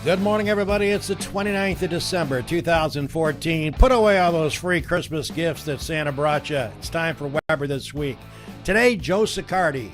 Good morning, everybody. It's the 29th of December, 2014. Put away all those free Christmas gifts that Santa brought you. It's time for Weber This Week. Today, Joe Siccardi,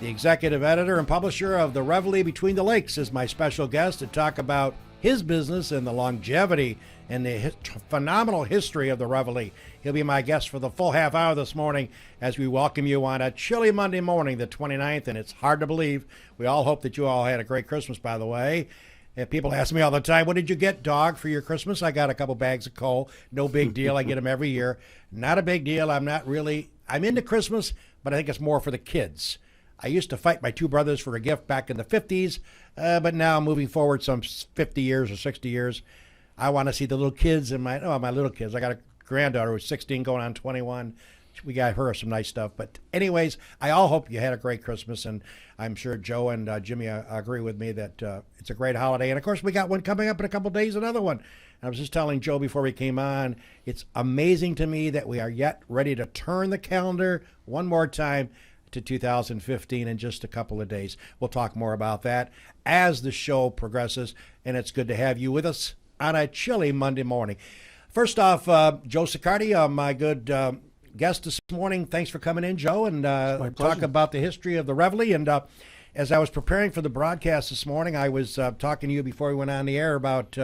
the executive editor and publisher of the Reveille Between the Lakes, is my special guest to talk about his business and the longevity and the phenomenal history of the Reveille. He'll be my guest for the full half hour this morning as we welcome you on a chilly Monday morning, the 29th, and it's hard to believe. We all hope that you all had a great Christmas, by the way. And people ask me all the time, what did you get, dog, for your Christmas? I got a couple bags of coal. No big deal. I get them every year. Not a big deal. I'm into Christmas, but I think it's more for the kids. I used to fight my two brothers for a gift back in the 50s, but now moving forward some 50 years or 60 years, I want to see the little kids and my little kids. I got a granddaughter who's 16 going on 21. We got her some nice stuff. But anyways, I all hope you had a great Christmas, and I'm sure Joe and Jimmy agree with me that it's a great holiday. And, of course, we got one coming up in a couple days, another one. I was just telling Joe before we came on, it's amazing to me that we are yet ready to turn the calendar one more time to 2015 in just a couple of days. We'll talk more about that as the show progresses, and it's good to have you with us on a chilly Monday morning. First off, Joe Siccardi, my good guest this morning. Thanks for coming in, Joe, and talk about the history of the Reveille. And as I was preparing for the broadcast this morning, I was talking to you before we went on the air about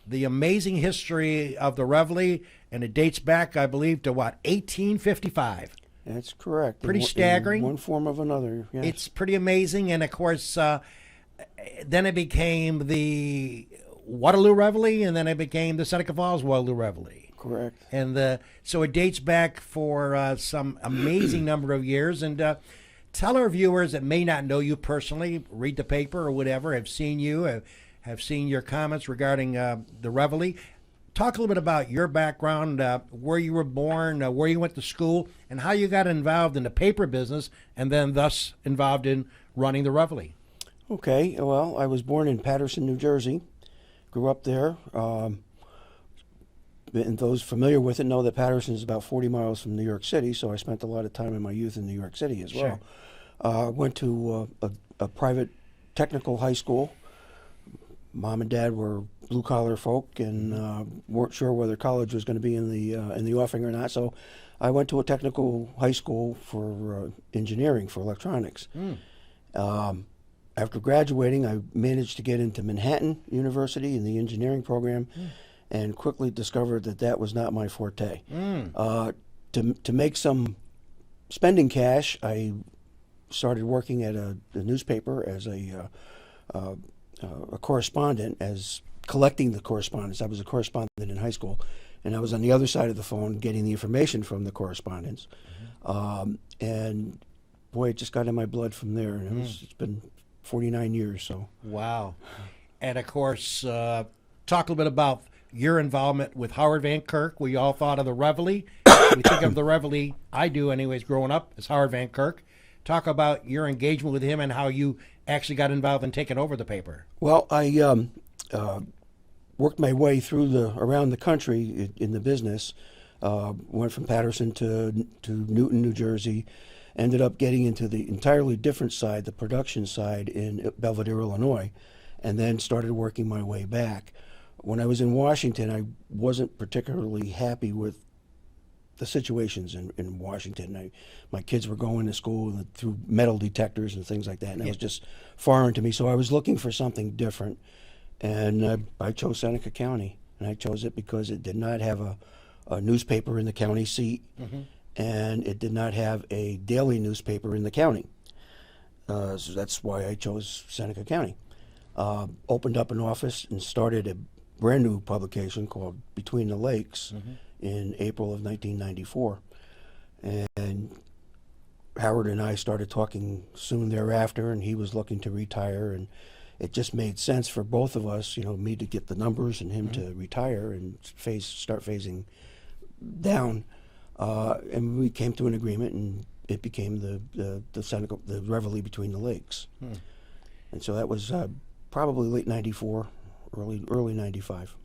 the amazing history of the Reveille, and it dates back, I believe, to 1855. That's correct. Pretty staggering. In one form of another, yes. It's pretty amazing, and of course, then it became the Waterloo Reveille, and then it became the Seneca Falls Waterloo Reveille. Correct. And so it dates back for some amazing number of years. And tell our viewers that may not know you personally, read the paper or whatever, have seen you, have seen your comments regarding the Reveille. Talk a little bit about your background, where you were born, where you went to school, and how you got involved in the paper business and then thus involved in running the Reveille. Okay. Well, I was born in Paterson, New Jersey. Grew up there. And those familiar with it know that Paterson is about 40 miles from New York City, so I spent a lot of time in my youth in New York City as well. Went to a private technical high school. Mom and Dad were blue-collar folk and weren't sure whether college was going to be in the offing or not, so I went to a technical high school for engineering, for electronics. After graduating, I managed to get into Manhattan University in the engineering program, and quickly discovered that was not my forte. To make some spending cash, I started working at a newspaper as a correspondent, as collecting the correspondence. I was a correspondent in high school, and I was on the other side of the phone getting the information from the correspondents. And boy, it just got in my blood from there. And it's been 49 years. So wow. And of course, talk a little bit about your involvement with Howard Van Kirk. We all thought of the Reveille. We think of the Reveille, I do anyways, growing up, as Howard Van Kirk. Talk about your engagement with him and how you actually got involved in taking over the paper. Well, I worked my way through around the country in the business. Went from Paterson to Newton, New Jersey. Ended up getting into the entirely different side, the production side, in Belvedere, Illinois, and then started working my way back. When I was in Washington, I wasn't particularly happy with the situations in Washington. My kids were going to school through metal detectors and things like that, and that was just foreign to me. So I was looking for something different, and I chose Seneca County, and I chose it because it did not have a newspaper in the county seat, and it did not have a daily newspaper in the county. So that's why I chose Seneca County. Opened up an office and started a brand new publication called Between the Lakes in April of 1994. And Howard and I started talking soon thereafter, and he was looking to retire, and it just made sense for both of us, me to get the numbers and him to retire and start phasing down. And we came to an agreement, and it became the Reveille Between the Lakes. And so that was probably late 94, early 95.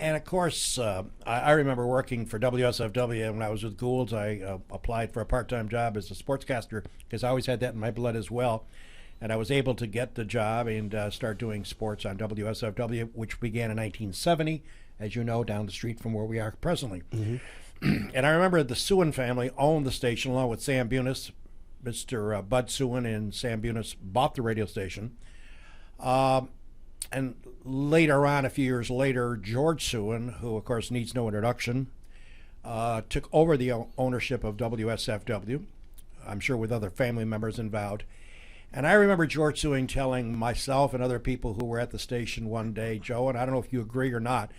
And of course, I remember working for WSFW when I was with Gould's. I applied for a part-time job as a sportscaster because I always had that in my blood as well. and I was able to get the job and start doing sports on WSFW, which began in 1970, as you know, down the street from where we are presently. And I remember the Sewin family owned the station along with Sam Bunis. Mr. Bud Sewin and Sam Bunis bought the radio station. And later on, a few years later, George Sewin, who of course needs no introduction, took over the ownership of WSFW, I'm sure with other family members involved. And I remember George Sewin telling myself and other people who were at the station one day, Joe, and I don't know if you agree or not,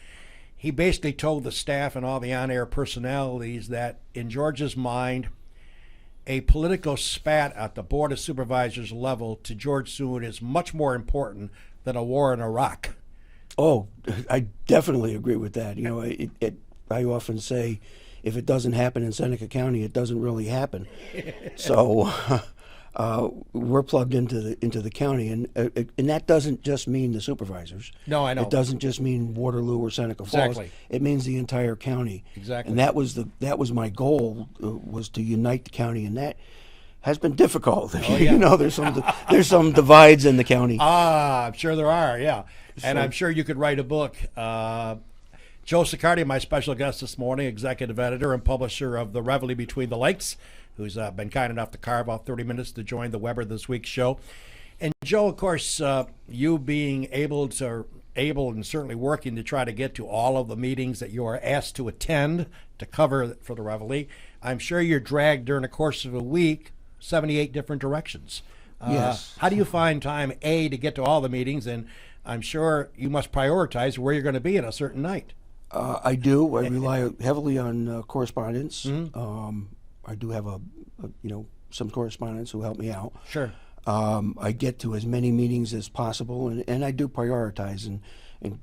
he basically told the staff and all the on-air personalities that in George's mind, a political spat at the Board of Supervisors level to George Sewin is much more important than a war in Iraq. Oh, I definitely agree with that. You know, I often say, if it doesn't happen in Seneca County, it doesn't really happen. So we're plugged into the county, and that doesn't just mean the supervisors. No, I know. It doesn't just mean Waterloo or Seneca Falls. Exactly. It means the entire county. Exactly. And that was my goal, was to unite the county, and that has been difficult. Oh, yeah. You know, there's some divides in the county. I'm sure there are, yeah. And I'm sure you could write a book. Joe Siccardi, my special guest this morning, executive editor and publisher of the Reveille Between the Lakes, who's been kind enough to carve out 30 minutes to join the Weber This Week show. And Joe, of course, you being able and certainly working to try to get to all of the meetings that you are asked to attend to cover for the Reveille, I'm sure you're dragged during the course of a week 78 different directions. Yes. How do you find time, A, to get to all the meetings? And I'm sure you must prioritize where you're going to be at a certain night. I do. I rely heavily on correspondence. I do have some correspondents who help me out. Sure. I get to as many meetings as possible, and I do prioritize. And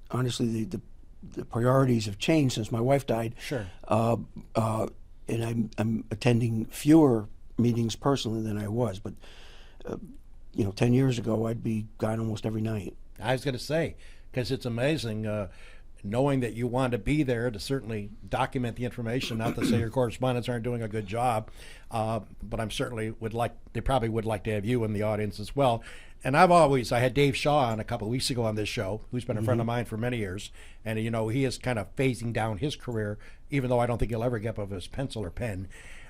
honestly, the priorities have changed since my wife died. Sure. And I'm attending fewer meetings personally than I was. But 10 years ago, I'd be gone almost every night. I was going to say, because it's amazing. Knowing that you want to be there to certainly document the information, not to say your correspondents aren't doing a good job, but I'm certainly they probably would like to have you in the audience as well. And I had Dave Shaw on a couple of weeks ago on this show, who's been a friend of mine for many years, and he is kind of phasing down his career, even though I don't think he'll ever get up his pencil or pen.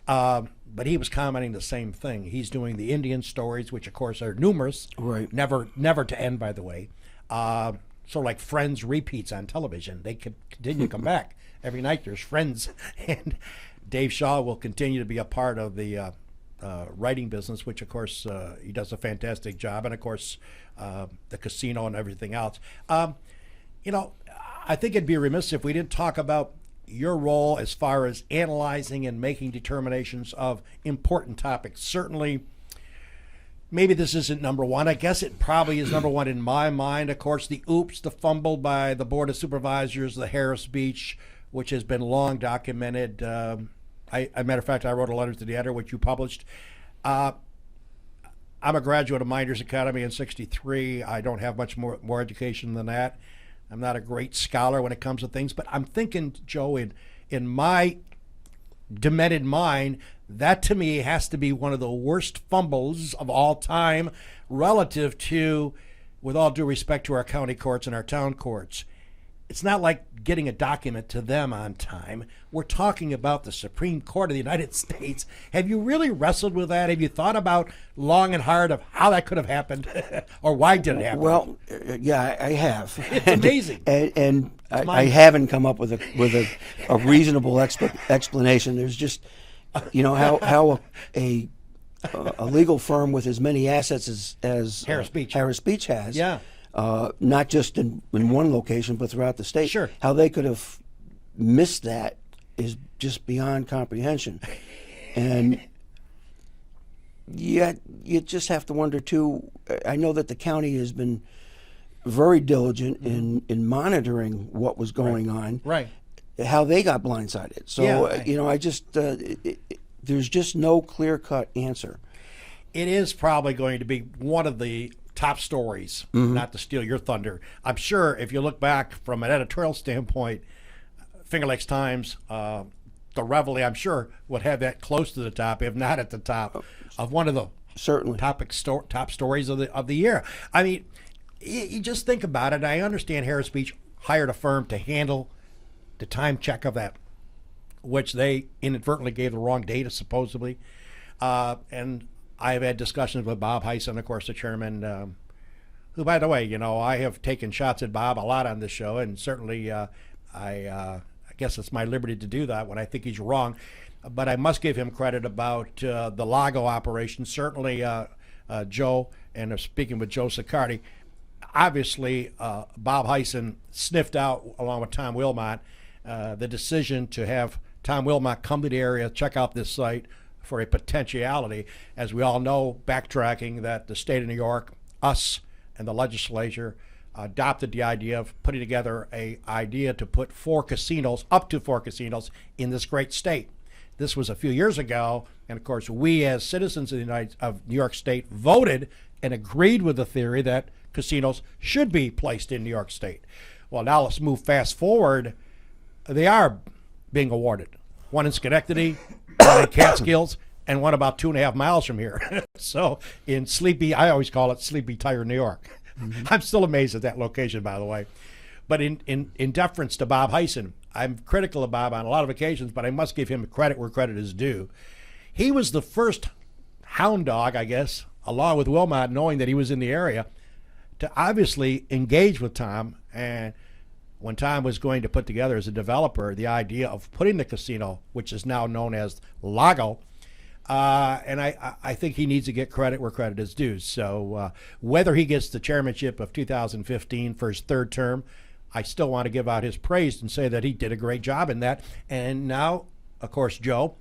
But he was commenting the same thing. He's doing the Indian stories, which of course are numerous, right? Never to end, by the way. Sort of like Friends repeats on television. They continue to come back. Every night there's Friends. And Dave Shaw will continue to be a part of the writing business, which, of course, he does a fantastic job. And, of course, the casino and everything else. I think it'd be remiss if we didn't talk about your role as far as analyzing and making determinations of important topics. Certainly, maybe this isn't number one. I guess it probably is number one in my mind. Of course, the fumble by the Board of Supervisors, the Harris Beach, which has been long documented. As a matter of fact, I wrote a letter to the editor, which you published. I'm a graduate of Miners Academy in '63. I don't have much more education than that. I'm not a great scholar when it comes to things, but I'm thinking, Joe, in my demented mind, that to me has to be one of the worst fumbles of all time relative to, with all due respect to our county courts and our town courts. It's not like getting a document to them on time. We're talking about the Supreme Court of the United States. Have you really wrestled with that? Have you thought about long and hard of how that could have happened or why did it happen? Well, yeah, I have. It's amazing. And I haven't come up with a reasonable explanation. There's just, how a legal firm with as many assets as Harris Beach has. Yeah. Not just in one location, but throughout the state. Sure. How they could have missed that is just beyond comprehension. And yet, you just have to wonder, too. I know that the county has been very diligent in monitoring what was going on. Right. How they got blindsided. So, yeah. I just, there's just no clear-cut answer. It is probably going to be one of the top stories, not to steal your thunder. I'm sure if you look back from an editorial standpoint, Finger Lakes Times, the Reveille, I'm sure, would have that close to the top, if not at the top, of one of the Certainly. top stories of the year. I mean, you just think about it. I understand Harris Beach hired a firm to handle the time check of that, which they inadvertently gave the wrong data, supposedly. And I've had discussions with Bob Heisen, of course, the chairman, who, by the way, I have taken shots at Bob a lot on this show, and certainly I guess it's my liberty to do that when I think he's wrong. But I must give him credit about the Lago operation. Certainly, Joe, and speaking with Joe Siccardi, obviously Bob Heisen sniffed out, along with Tom Wilmot, the decision to have Tom Wilmot come to the area, check out this site for a potentiality. As we all know, backtracking, that the state of New York, us, and the legislature adopted the idea of putting together a idea to put up to four casinos in this great state. This was a few years ago, and of course we as citizens of New York State voted and agreed with the theory that casinos should be placed in New York State. Well, now let's move fast forward. They are being awarded. One in Schenectady, one in Catskills, and one about 2.5 miles from here. So in sleepy, I always call it sleepy, tired New York. Mm-hmm. I'm still amazed at that location, by the way. But in deference to Bob Heisen, I'm critical of Bob on a lot of occasions, but I must give him credit where credit is due. He was the first hound dog, I guess, along with Wilmot, knowing that he was in the area, to obviously engage with Tom. And when Tom was going to put together as a developer the idea of putting the casino, which is now known as Lago, and I think he needs to get credit where credit is due. So whether he gets the chairmanship of 2015 for his third term, I still want to give out his praise and say that he did a great job in that. And now, of course, Joe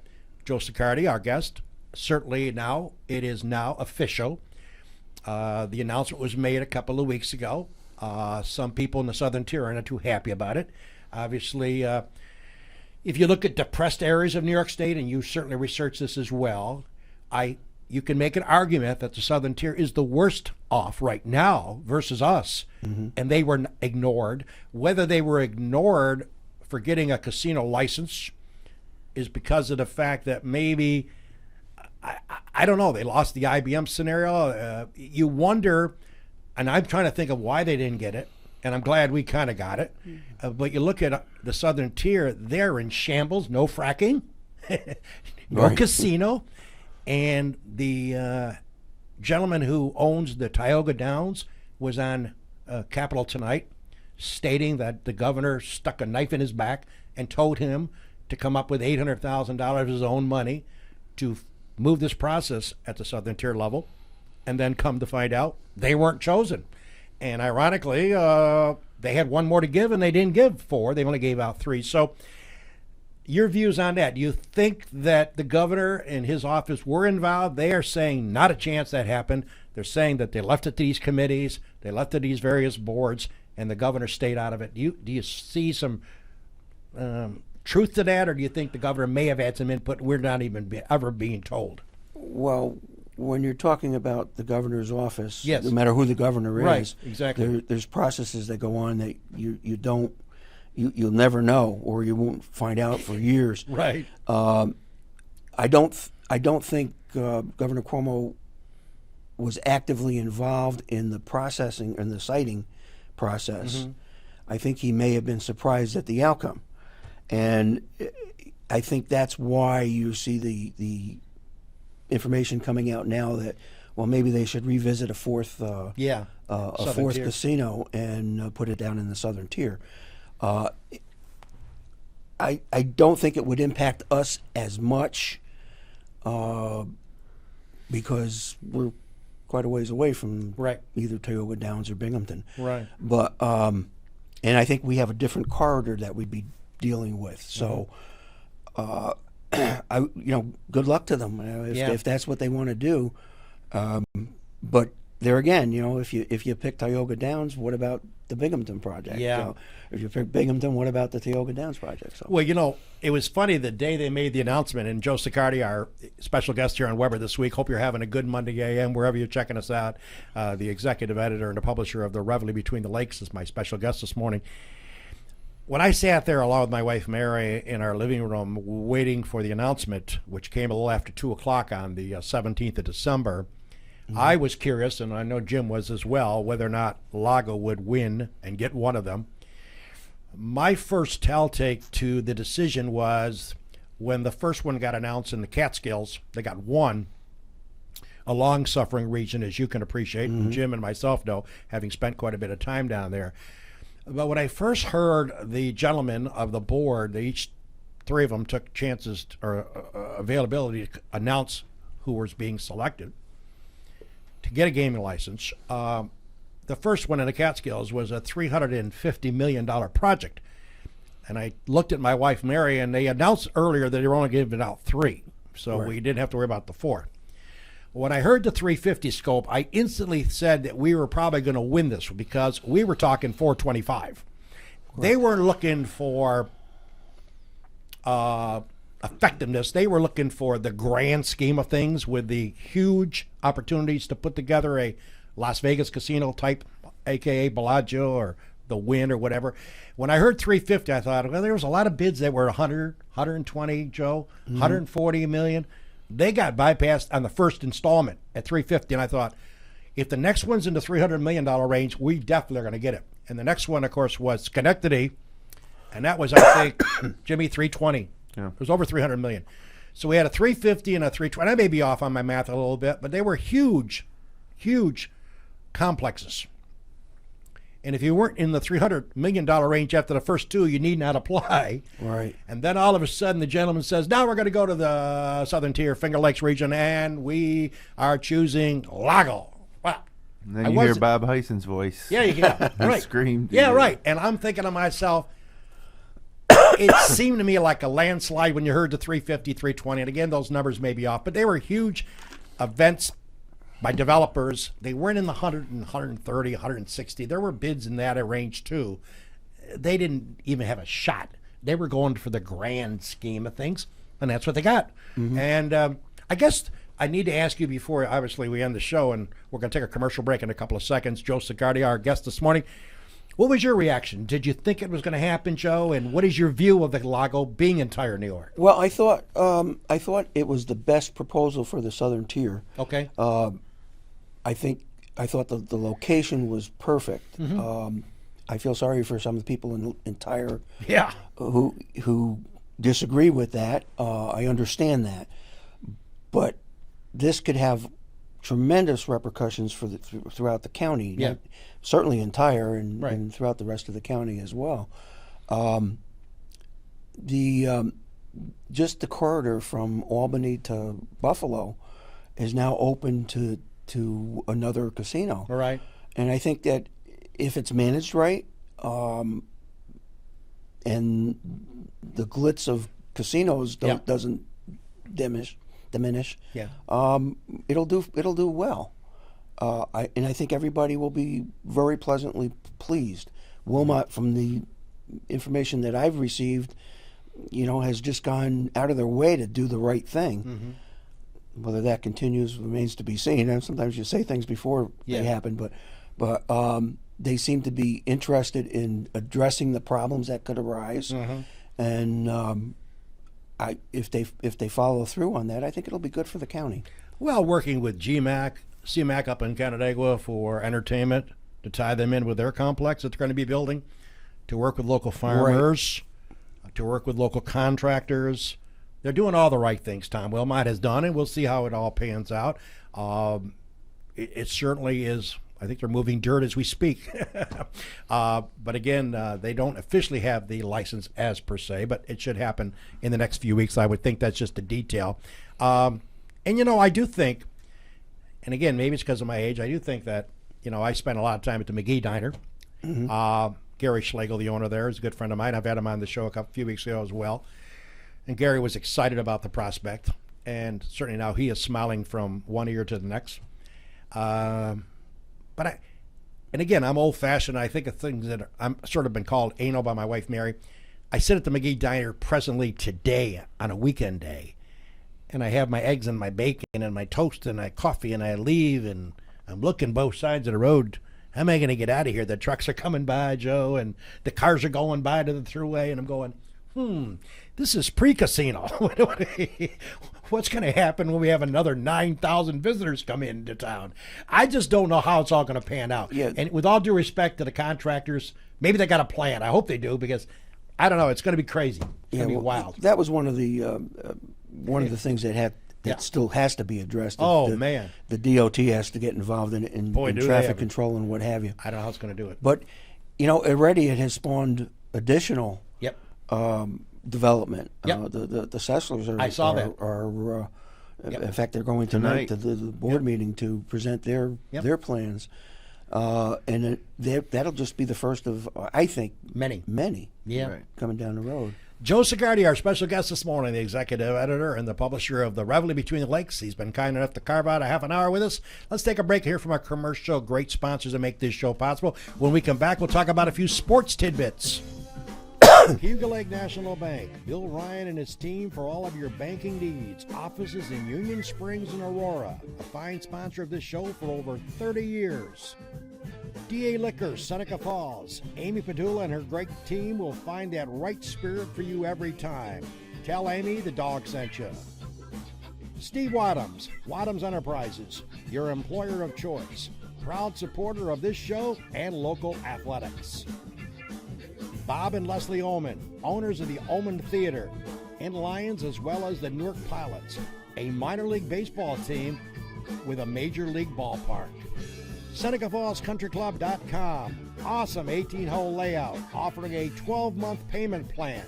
Siccardi, our guest, certainly now, it is now official. The announcement was made a couple of weeks ago. Some people in the southern tier are not too happy about it. Obviously, if you look at depressed areas of New York State, and you certainly research this as well, you can make an argument that the southern tier is the worst off right now versus us, mm-hmm. and they were ignored. Whether they were ignored for getting a casino license is because of the fact that maybe, I don't know, they lost the IBM scenario. You wonder, and I'm trying to think of why they didn't get it, and I'm glad we kind of got it. Mm-hmm. But you look at the southern tier, they're in shambles, no fracking, no right. casino. And the gentleman who owns the Tioga Downs was on Capitol Tonight, stating that the governor stuck a knife in his back and told him to come up with $800,000 of his own money to move this process at the southern tier level, and then come to find out they weren't chosen. And ironically, they had one more to give, and they didn't give 4. They only gave out 3. So your views on that? Do you think that the governor and his office were involved? They are saying not a chance that happened. They're saying that they left it to these committees, they left it to these various boards, and the governor stayed out of it. Do you see some truth to that, or do you think the governor may have had some input we're not even ever being told? Well, when you're talking about the governor's office, yes. no matter who the governor is, right, exactly. There's processes that go on that you'll never know, or you won't find out for years. Right. I don't think Governor Cuomo was actively involved in the processing and the citing process. Mm-hmm. I think he may have been surprised at the outcome, and I think that's why you see the information coming out now that, well, maybe they should revisit a fourth casino and put it down in the southern tier. I don't think it would impact us as much because we're quite a ways away from right. either Tioga Downs or Binghamton. Right. But and I think we have a different corridor that we'd be dealing with. So good luck to them if that's what they want to do. But there again, if you pick Tioga Downs, what about the Binghamton project? Yeah. If you pick Binghamton, what about the Tioga Downs project? So. Well, it was funny the day they made the announcement, and Joe Siccardi, our special guest here on Weber this week, hope you're having a good Monday AM wherever you're checking us out. The executive editor and the publisher of the Reveille Between the Lakes is my special guest this morning. When I sat there along with my wife Mary in our living room waiting for the announcement, which came a little after 2 o'clock on the 17th of December, I was curious, and I know Jim was as well, whether or not Lago would win and get one of them. My first tell-take to the decision was when the first one got announced in the Catskills, they got one, a long-suffering region, as you can appreciate, and Jim and myself know, having spent quite a bit of time down there. But when I first heard the gentlemen of the board, three of them took chances or availability to announce who was being selected to get a gaming license. The first one in the Catskills was a $350 million project. And I looked at my wife, Mary, and they announced earlier that they were only giving out 3. So we didn't have to worry about the 4. When I heard the 350 scope, I instantly said that we were probably going to win this because we were talking 425. They weren't looking for effectiveness. They were looking for the grand scheme of things with the huge opportunities to put together a Las Vegas casino type, a.k.a. Bellagio or the Wynn or whatever. When I heard 350, I thought, well, there was a lot of bids that were 100, 120, Joe, 140 million. They got bypassed on the first installment at 350, and I thought, if the next one's in the $300 million range, we definitely are going to get it. And the next one, of course, was Schenectady, and that was, I think, Jimmy, 320. Yeah. It was over 300 million. So we had a 350 and a 320. I may be off on my math a little bit, but they were huge, huge complexes. And if you weren't in the $300 million range after the first 2, you need not apply. Right. And then all of a sudden the gentleman says, now we're going to go to the Southern Tier, Finger Lakes region, and we are choosing Lago. Wow. And then you hear Bob Heisen's voice. Yeah, you can. Right. Scream. Yeah, right. And I'm thinking to myself, it seemed to me like a landslide when you heard the 350, 320. And again, those numbers may be off, but they were huge events by developers. They weren't in the 100 and 130, 160. There were bids in that range too. They didn't even have a shot. They were going for the grand scheme of things, and that's what they got. And I guess I need to ask you before, obviously, we end the show, and we're going to take a commercial break in a couple of seconds. Joe Siccardi, our guest this morning. What was your reaction? Did you think it was going to happen, Joe? And what is your view of the Lago being entire New York? Well, I thought it was the best proposal for the Southern Tier. Okay. I thought the location was perfect. I feel sorry for some of the people in Tyre who disagree with that. I understand that, but this could have tremendous repercussions for throughout the county. Yeah. Certainly in Tyre and throughout the rest of the county as well. Just the corridor from Albany to Buffalo is now open to another casino. All right. And I think that if it's managed right, and the glitz of casinos doesn't diminish, it'll do well. I think everybody will be very pleasantly pleased. Wilmot, from the information that I've received, has just gone out of their way to do the right thing. Whether that continues remains to be seen. And sometimes you say things before they happen, but they seem to be interested in addressing the problems that could arise. And if they follow through on that, I think it'll be good for the county. Well, working with CMAC up in Canandaigua for entertainment, to tie them in with their complex that they're going to be building, to work with local farmers, to work with local contractors. They're doing all the right things Tom Wilmot has done, and we'll see how it all pans out. It certainly is. I think they're moving dirt as we speak. But again, they don't officially have the license as per se, but it should happen in the next few weeks. I would think that's just a detail. And, I do think, and again, maybe it's because of my age, I do think that, I spent a lot of time at the McGee Diner. Gary Schlegel, the owner there, is a good friend of mine. I've had him on the show a few weeks ago as well. And Gary was excited about the prospect, and certainly now he is smiling from one ear to the next. And again, I'm old-fashioned. I think of things that I'm sort of been called anal by my wife, Mary. I sit at the McGee Diner presently today on a weekend day, and I have my eggs and my bacon and my toast and my coffee, and I leave, and I'm looking both sides of the road. How am I going to get out of here? The trucks are coming by, Joe, and the cars are going by to the throughway, and I'm going, this is pre-casino. what's going to happen when we have another 9,000 visitors come into town? I just don't know how it's all going to pan out. Yeah. And with all due respect to the contractors, maybe they got a plan. I hope they do, because I don't know. It's going to be crazy. It's going to be wild. That was one of the things that still has to be addressed. Man. The DOT has to get involved in traffic control and what have you. I don't know how it's going to do it. But, already it has spawned additional development. The Sesslers are. I saw that. In fact, they're going tonight to the board meeting to present their plans. And that'll just be the first of, I think, many coming down the road. Joe Siccardi, our special guest this morning, the executive editor and the publisher of the Reveille Between the Lakes. He's been kind enough to carve out a half an hour with us. Let's take a break here from our commercial. Great sponsors that make this show possible. When we come back, we'll talk about a few sports tidbits. Cayuga Lake National Bank. Bill Ryan and his team for all of your banking needs. Offices in Union Springs and Aurora. A fine sponsor of this show for over 30 years. DA Liquors, Seneca Falls. Amy Padula and her great team will find that right spirit for you every time. Tell Amy the dog sent you. Steve Wadhams, Wadhams Enterprises, your employer of choice. Proud supporter of this show and local athletics. Bob and Leslie Oman, owners of the Oman Theater, and Lions, as well as the Newark Pilots, a minor league baseball team with a major league ballpark. SenecaFallsCountryClub.com, awesome 18-hole layout, offering a 12-month payment plan.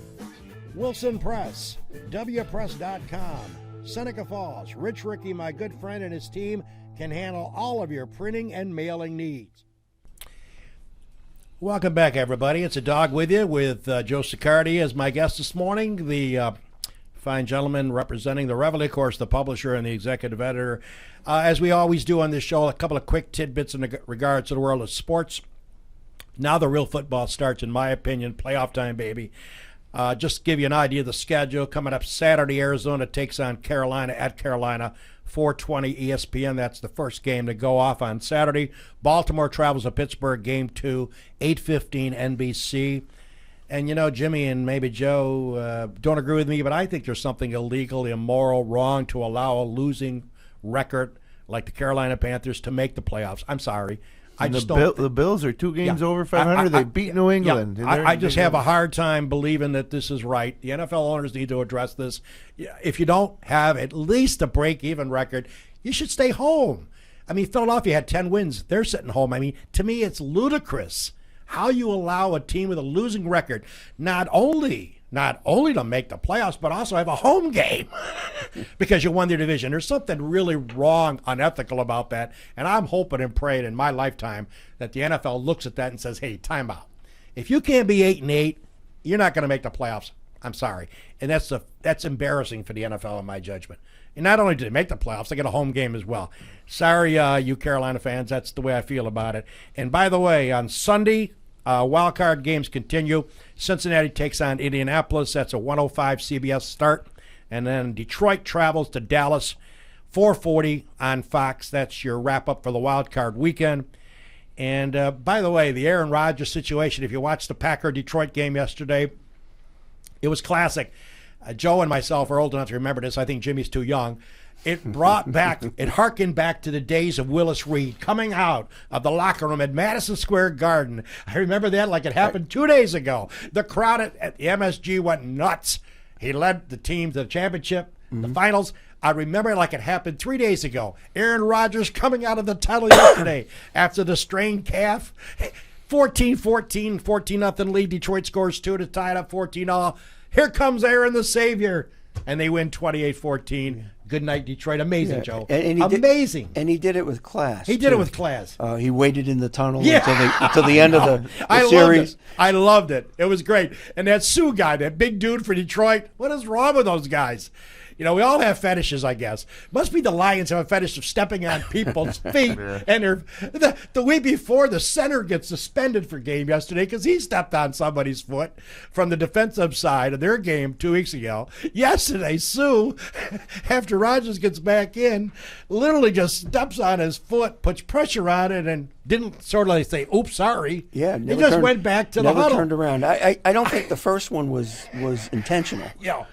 Wilson Press, WPress.com, Seneca Falls. Rich Ricky, my good friend, and his team can handle all of your printing and mailing needs. Welcome back, everybody. It's a dog with you, with Joe Siccardi as my guest this morning, the fine gentleman representing the Reveille, of course, the publisher and the executive editor. As we always do on this show, a couple of quick tidbits in regards to the world of sports. Now the real football starts, in my opinion. Playoff time, baby. Just to give you an idea of the schedule, coming up Saturday, Arizona takes on Carolina at Carolina, 4:20 ESPN. That's the first game to go off on Saturday. Baltimore travels to Pittsburgh, game 2, 8:15 NBC. And, Jimmy and maybe Joe don't agree with me, but I think there's something illegal, immoral, wrong to allow a losing record like the Carolina Panthers to make the playoffs. I'm sorry. I just don't. The Bills are 2 games over 500. They beat New England. Yeah, I just have a hard time believing that this is right. The NFL owners need to address this. If you don't have at least a break-even record, you should stay home. I mean, Philadelphia had 10 wins. They're sitting home. I mean, to me, it's ludicrous how you allow a team with a losing record not only to make the playoffs, but also have a home game because you won their division. There's something really wrong, unethical about that, and I'm hoping and praying in my lifetime that the NFL looks at that and says, hey, time out. If you can't be 8-8, you're not going to make the playoffs. I'm sorry. And that's embarrassing for the NFL in my judgment. And not only did they make the playoffs, they get a home game as well. Sorry, you Carolina fans, that's the way I feel about it. And by the way, on Sunday, wild card games continue. Cincinnati takes on Indianapolis. That's a 1:05 CBS start. And then Detroit travels to Dallas, 4:40 on Fox. That's your wrap-up for the wild card weekend. And by the way, the Aaron Rodgers situation, if you watched the Packer-Detroit game yesterday, it was classic. Joe and myself are old enough to remember this. I think Jimmy's too young. It harkened back to the days of Willis Reed coming out of the locker room at Madison Square Garden. I remember that like it happened 2 days ago. The crowd at the MSG went nuts. He led the team to the championship, the finals. I remember it like it happened 3 days ago. Aaron Rodgers coming out of the tunnel yesterday after the strained calf. 14-0 lead. Detroit scores 2 to tie it up 14-all. Here comes Aaron the Savior. And they win 28-14. Good night, Detroit. Amazing, Joe. Amazing. And he did it with class. He did it with class. He waited in the tunnel until the end of the series. I loved it. It was great. And that Sue guy, that big dude for Detroit, what is wrong with those guys? We all have fetishes, I guess. Must be the Lions have a fetish of stepping on people's feet. And the week before, the center gets suspended for game yesterday because he stepped on somebody's foot from the defensive side of their game 2 weeks ago. Yesterday, Sue, after Rodgers gets back in, literally just steps on his foot, puts pressure on it, and didn't sort of like say, "Oops, sorry." Yeah, they just went back to the never huddle. turned around. I don't think the first one was intentional. Yeah.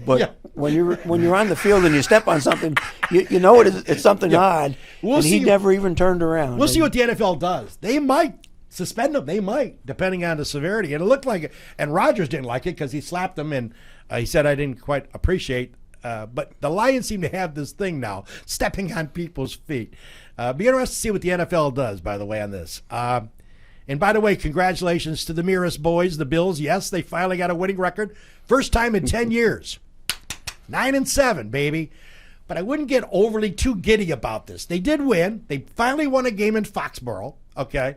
But when you're on the field and you step on something, you know it's something odd. And he never even turned around. We'll see what the NFL does. They might suspend him. They might, depending on the severity. And it looked like it. And Rodgers didn't like it because he slapped him, and he said, "I didn't quite appreciate." But the Lions seem to have this thing now, stepping on people's feet. Be interested to see what the NFL does, by the way, on this. And by the way, congratulations to the Mirrors boys, the Bills. Yes, they finally got a winning record. First time in 10 years. 9-7, baby. But I wouldn't get overly too giddy about this. They did win. They finally won a game in Foxborough, okay?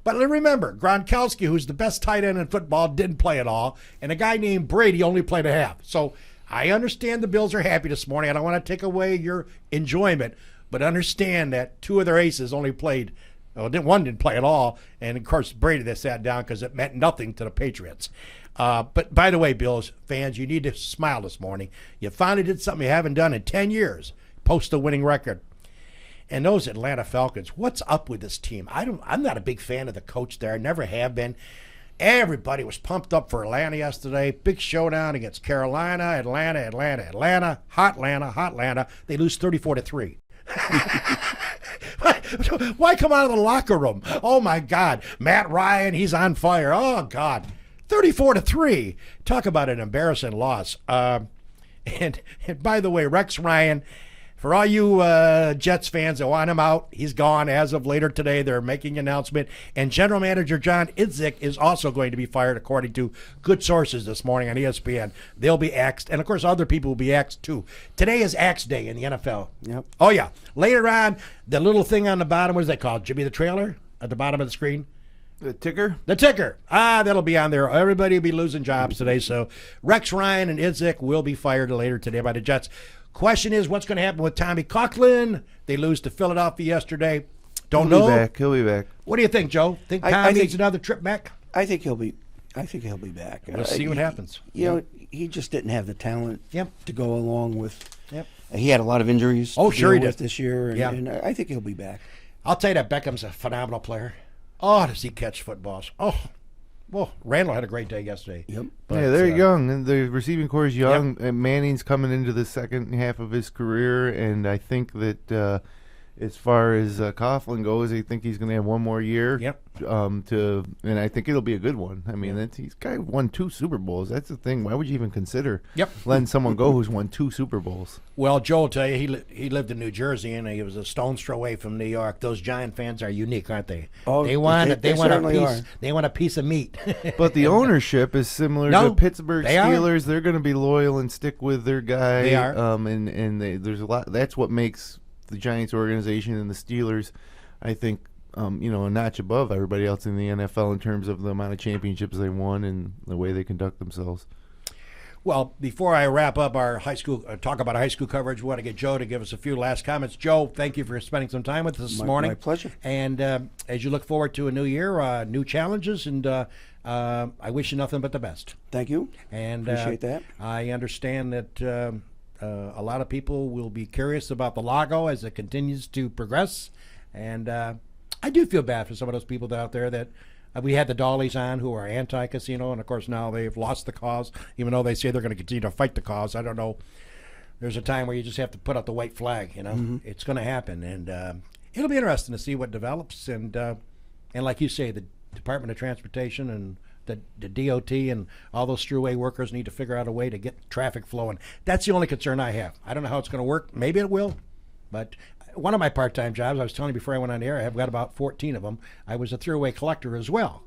But remember, Gronkowski, who's the best tight end in football, didn't play at all. And a guy named Brady only played a half. So I understand the Bills are happy this morning. I don't want to take away your enjoyment. But understand that two of their aces only played. Well, one didn't play at all. And, of course, Brady, they sat down because it meant nothing to the Patriots. But, by the way, Bills fans, you need to smile this morning. You finally did something you haven't done in 10 years. Post a winning record. And those Atlanta Falcons, what's up with this team? I'm not a big fan of the coach there. I never have been. Everybody was pumped up for Atlanta yesterday. Big showdown against Carolina, Atlanta. Hot Atlanta. They lose 34-3. Why come out of the locker room? Oh, my God. Matt Ryan, he's on fire. Oh, God. 34-3. Talk about an embarrassing loss. And by the way, Rex Ryan, for all you Jets fans that want him out, he's gone as of later today. They're making an announcement. And General Manager John Idzik is also going to be fired, according to good sources this morning on ESPN. They'll be axed. And, of course, other people will be axed, too. Today is Axe Day in the NFL. Yep. Oh, yeah. Later on, the little thing on the bottom, what is that called? Jimmy the Trailer at the bottom of the screen? The ticker? The ticker. That'll be on there. Everybody will be losing jobs today. So Rex Ryan and Idzik will be fired later today by the Jets. Question is, what's going to happen with Tommy Coughlin? They lose to Philadelphia yesterday. Don't know. He'll be back. What do you think, Joe? Think Tom needs another trip back? I think he'll be back. We'll see what happens. You know, he just didn't have the talent to go along with. Yep. He had a lot of injuries. Oh, sure he did this year, and I think he'll be back. I'll tell you that Beckham's a phenomenal player. Oh, does he catch footballs? Oh, well, Randall had a great day yesterday. Yep. But, yeah, they're young, and the receiving core is young. And Manning's coming into the second half of his career, and I think that as far as Coughlin goes, I think he's going to have one more year. Yep. And I think it'll be a good one. I mean, he's guy won 2 Super Bowls. That's the thing. Why would you even consider letting someone go who's won 2 Super Bowls? Well, Joe will tell you he lived in New Jersey, and he was a stone's throw away from New York. Those Giant fans are unique, aren't they? Oh, they want a certainly piece. are. They want a piece of meat. But the ownership is similar to Pittsburgh Steelers. They're going to be loyal and stick with their guy. They are. There's a lot. That's what makes the Giants organization and the Steelers, I think, a notch above everybody else in the NFL in terms of the amount of championships they won and the way they conduct themselves. Well, before I wrap up our talk about high school coverage, we want to get Joe to give us a few last comments. Joe, thank you for spending some time with us this morning. My pleasure. And as you look forward to a new year, new challenges, and I wish you nothing but the best. Thank you. And appreciate that. I understand that a lot of people will be curious about the logo as it continues to progress. And I do feel bad for some of those people out there that we had the Dollies on who are anti-casino, and of course now they've lost the cause, even though they say they're going to continue to fight the cause. I don't know. There's a time where you just have to put out the white flag. It's going to happen, and it'll be interesting to see what develops. And like you say, the Department of Transportation and the DOT and all those throughway workers need to figure out a way to get traffic flowing. That's the only concern I have. I don't know how it's going to work. Maybe it will, but one of my part-time jobs, I was telling you before I went on the air, I've got about 14 of them. I was a throughway collector as well.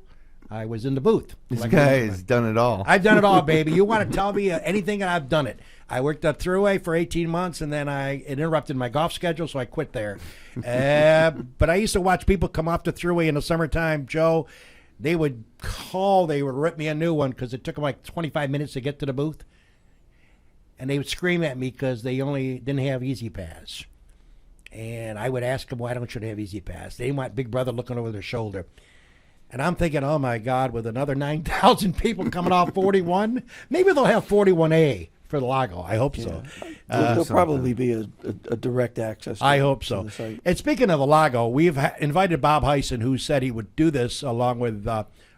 I was in the booth. This guy has done it all. I've done it all, baby. You want to tell me anything, and I've done it. I worked at Thruway for 18 months, and then it interrupted my golf schedule, so I quit there. But I used to watch people come off the Thruway in the summertime, Joe. They would rip me a new one because it took them like 25 minutes to get to the booth. And they would scream at me because they only didn't have Easy Pass. And I would ask them, why don't you have Easy Pass? They didn't want Big Brother looking over their shoulder. And I'm thinking, oh, my God, with another 9,000 people coming off 41, maybe they'll have 41A for the Lago. I hope so. There'll probably be a direct access. I hope so. To the site. And speaking of the Lago, we've invited Bob Heisen, who said he would do this along with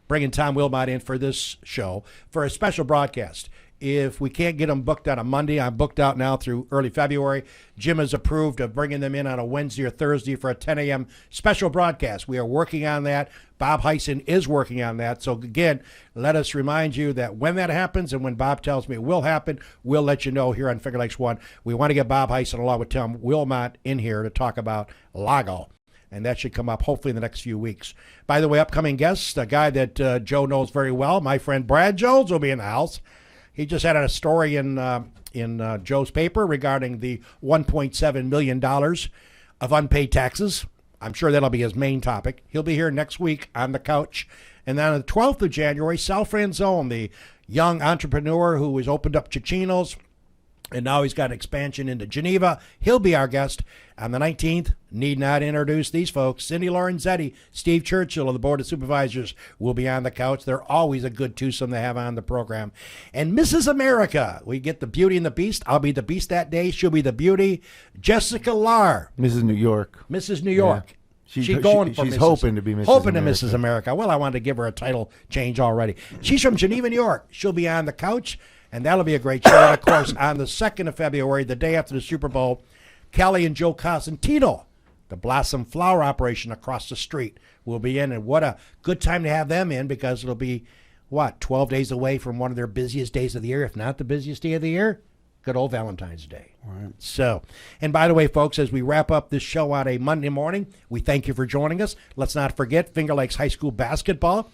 bringing Tom Wilmot in for this show for a special broadcast. If we can't get them booked on a Monday, I'm booked out now through early February. Jim has approved of bringing them in on a Wednesday or Thursday for a 10 a.m. special broadcast. We are working on that. Bob Heisen is working on that. So, again, let us remind you that when that happens and when Bob tells me it will happen, we'll let you know here on Finger Lakes One. We want to get Bob Heisen along with Tom Wilmot in here to talk about Lago. And that should come up hopefully in the next few weeks. By the way, upcoming guest, a guy that Joe knows very well, my friend Brad Jones will be in the house. He just had a story in Joe's paper regarding the $1.7 million of unpaid taxes. I'm sure that'll be his main topic. He'll be here next week on the couch. And then on the 12th of January, Sal Franzone, the young entrepreneur who has opened up Cicchino's, and now he's got an expansion into Geneva. He'll be our guest. On the 19th, need not introduce these folks. Cindy Lorenzetti, Steve Churchill of the Board of Supervisors will be on the couch. They're always a good twosome to have on the program. And Mrs. America, we get the Beauty and the Beast. I'll be the Beast that day. She'll be the Beauty. Jessica Lahr. Mrs. New York. Mrs. New York. Yeah. She's hoping to be Mrs. Hoping America. to Mrs. America. Well, I wanted to give her a title change already. She's from Geneva, New York. She'll be on the couch. And that'll be a great show. And, of course, on the 2nd of February, the day after the Super Bowl, Kelly and Joe Cosentino, the Blossom Flower operation across the street, will be in. And what a good time to have them in because it'll be, 12 days away from one of their busiest days of the year, if not the busiest day of the year. Good old Valentine's Day. All right. So, and by the way, folks, as we wrap up this show on a Monday morning, we thank you for joining us. Let's not forget Finger Lakes High School basketball.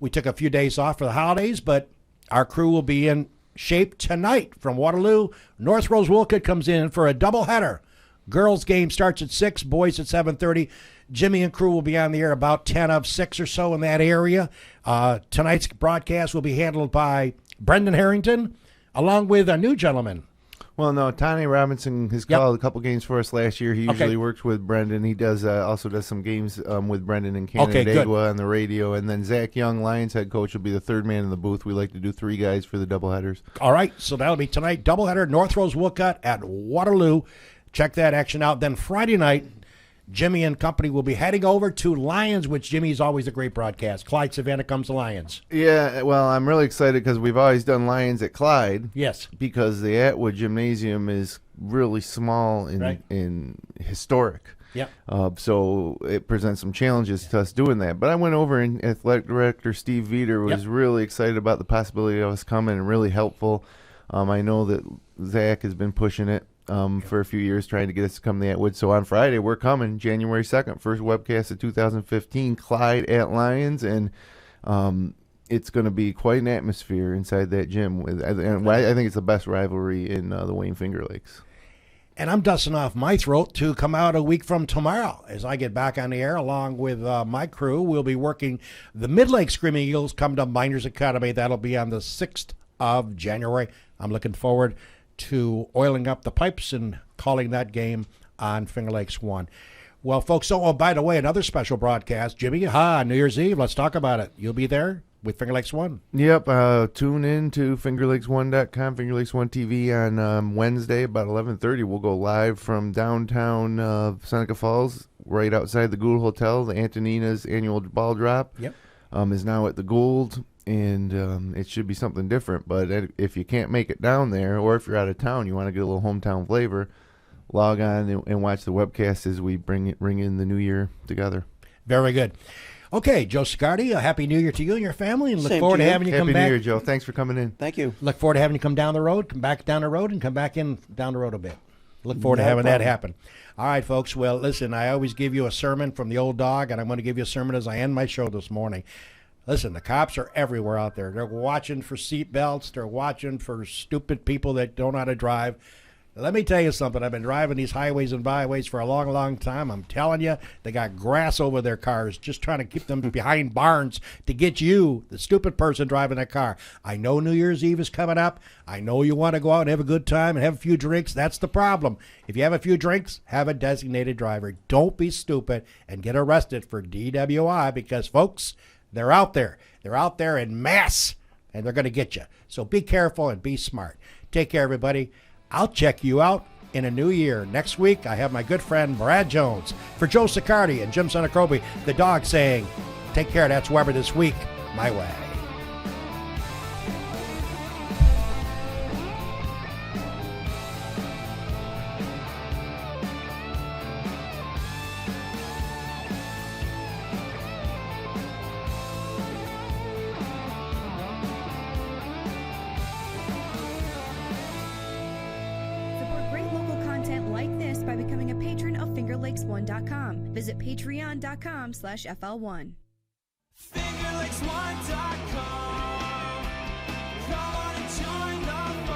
We took a few days off for the holidays, but our crew will be in shape tonight from Waterloo. North Rose Wolcott comes in for a doubleheader. Girls game starts at 6, boys at 7:30. Jimmy and crew will be on the air about 10 of 6 or so in that area. Tonight's broadcast will be handled by Brendan Harrington, along with a new gentleman. Well, no, Tony Robinson has called a couple games for us last year. He usually works with Brendan. He does also does some games with Brendan in Canandaigua on the radio. And then Zach Young, Lions head coach, will be the third man in the booth. We like to do 3 guys for the doubleheaders. All right, so that'll be tonight. Doubleheader, North Rose Wolcott at Waterloo. Check that action out. Then Friday night, Jimmy and company will be heading over to Lions, which Jimmy's always a great broadcast. Clyde Savannah comes to Lions. Yeah, well, I'm really excited because we've always done Lions at Clyde. Yes. Because the Atwood Gymnasium is really small and historic. Yep. So it presents some challenges to us doing that. But I went over and athletic director Steve Veeder was really excited about the possibility of us coming and really helpful. I know that Zach has been pushing it. For a few years trying to get us to come to the Atwood. So on Friday, we're coming, January 2nd, first webcast of 2015, Clyde at Lions, and it's going to be quite an atmosphere inside that gym. And I think it's the best rivalry in the Wayne Finger Lakes. And I'm dusting off my throat to come out a week from tomorrow. As I get back on the air along with my crew, we'll be working the Mid-Lake Screaming Eagles come to Miners Academy. That'll be on the 6th of January. I'm looking forward to oiling up the pipes and calling that game on Finger Lakes One. Well, folks, by the way, another special broadcast. Jimmy, New Year's Eve. Let's talk about it. You'll be there with Finger Lakes One. Yep. Tune in to fingerlakes1.com, Finger Lakes One TV on Wednesday about 11:30. We'll go live from downtown Seneca Falls, right outside the Gould Hotel. The Antonina's annual ball drop is now at the Gould. And it should be something different. But if you can't make it down there, or if you're out of town, you want to get a little hometown flavor, log on and watch the webcast as we bring in the new year together. Very good. Okay, Joe Siccardi, a Happy New Year to you and your family, and look forward to having you come back. Happy New Year, Joe. Thanks for coming in. Thank you. Look forward to having you come down the road, come back down the road, and come back in down the road a bit. Look forward to having that happen. All right, folks. Well, listen, I always give you a sermon from the old dog, and I'm going to give you a sermon as I end my show this morning. Listen, the cops are everywhere out there. They're watching for seat belts. They're watching for stupid people that don't know how to drive. Let me tell you something. I've been driving these highways and byways for a long, long time. I'm telling you, they got grass over their cars, just trying to keep them behind barns to get you, the stupid person driving that car. I know New Year's Eve is coming up. I know you want to go out and have a good time and have a few drinks. That's the problem. If you have a few drinks, have a designated driver. Don't be stupid and get arrested for DWI because, folks, they're out there. They're out there in mass, and they're going to get you. So be careful and be smart. Take care, everybody. I'll check you out in a new year. Next week, I have my good friend Brad Jones. For Joe Siccardi and Jim Sonacrobi, the dog saying, take care. That's Weber this week. My way. By becoming a patron of FingerLakes1.com. Visit patreon.com/FL1. FingerLakes1.com. Come on and join the